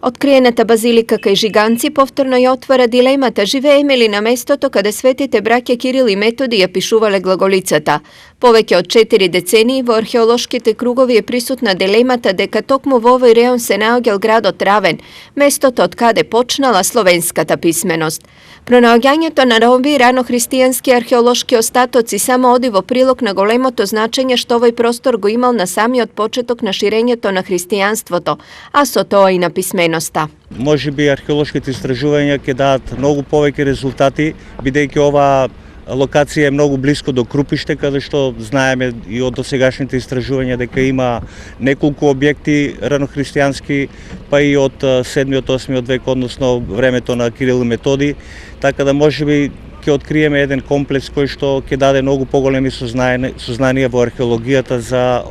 Откриената базилика кај Жиганци повторно ја отвора дилемата живееме ли на местото каде светите браќа Кирил и Методи ја пишувале глаголицата. Повеќе од 4 децении во археолошките кругови е присутна дилемата дека токму во овој реон се наоѓал градот Равен, местото од каде почнала словенската писменост. Пронаоѓањето на нови ранохристијански археолошки остатоци само оди во прилог на големото значење што овој простор го имал на самиот почеток на ширењето на христијанството, а со тоа и на писменоста. Може би археолошките истражувања ќе дадат многу повеќе резултати, бидејќи оваа локација е многу близко до Крупиште, каде што знаеме и од досегашните истражувања дека има неколку објекти ранохристијански, па и од 7-8 век, односно времето на Кирил и Методи, така да можеби ќе откриеме еден комплекс кој што ќе даде многу поголеми сознанија во археологијата за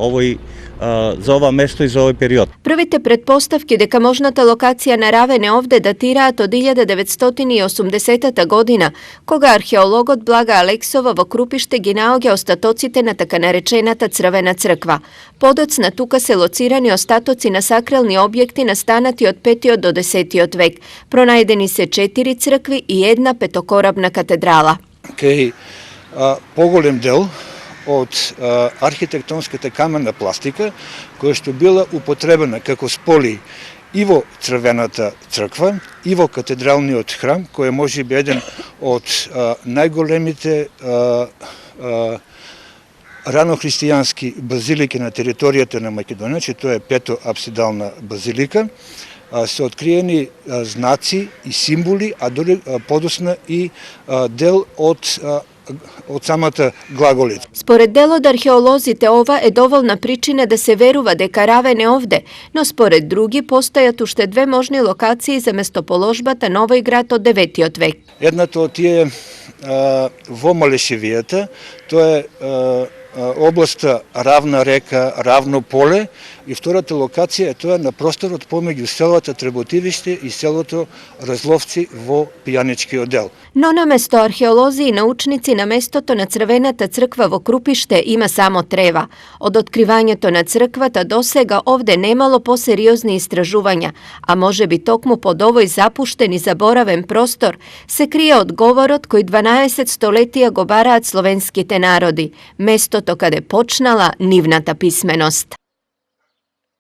ова место и за овој период. Првите предпоставки дека можната локација на Равен е овде датираат од 1980 година, кога археологот Блага Алексова во Крупиште ги наоѓа остатоците на така наречената Црвена црква. Подоцна тука се лоцирани остатоци на сакрални објекти настанати од 5 до 10 век. Пронајдени се 4 цркви и една петокорабна катедрала. Кај поголем дел од архитектонската камена пластика, која што била употребена како споли и во Црвената црква, и во катедралниот храм, кој е можеби еден од најголемите ранохристијански базилики на територијата на Македонија, че тоа е пето апсидална базилика, се откриени знаци и символи, а дори подосна и дел од самата глаголица. Според дел од археолозите ова е доволна причина да се верува дека Равен е овде, но според други постојат уште две можни локации за местоположбата на овој град од 9 век. Едната од тие во Малешевијата, тоа е областа Равна река, Равно поле, и втората локација е тоа на просторот помеѓу селото Треботивиште и селото Разловци во Пијаничкиот дел. Но наместо археолози и научници на местото на Црвената црква во Крупиште има само трева. Од откривањето на црквата до сега овде немало посериозни истражувања, а може би токму под овој запуштен и заборавен простор се крие одговорот кој 12 столетија го бараат словенските народи, местото каде почнала нивната писменост.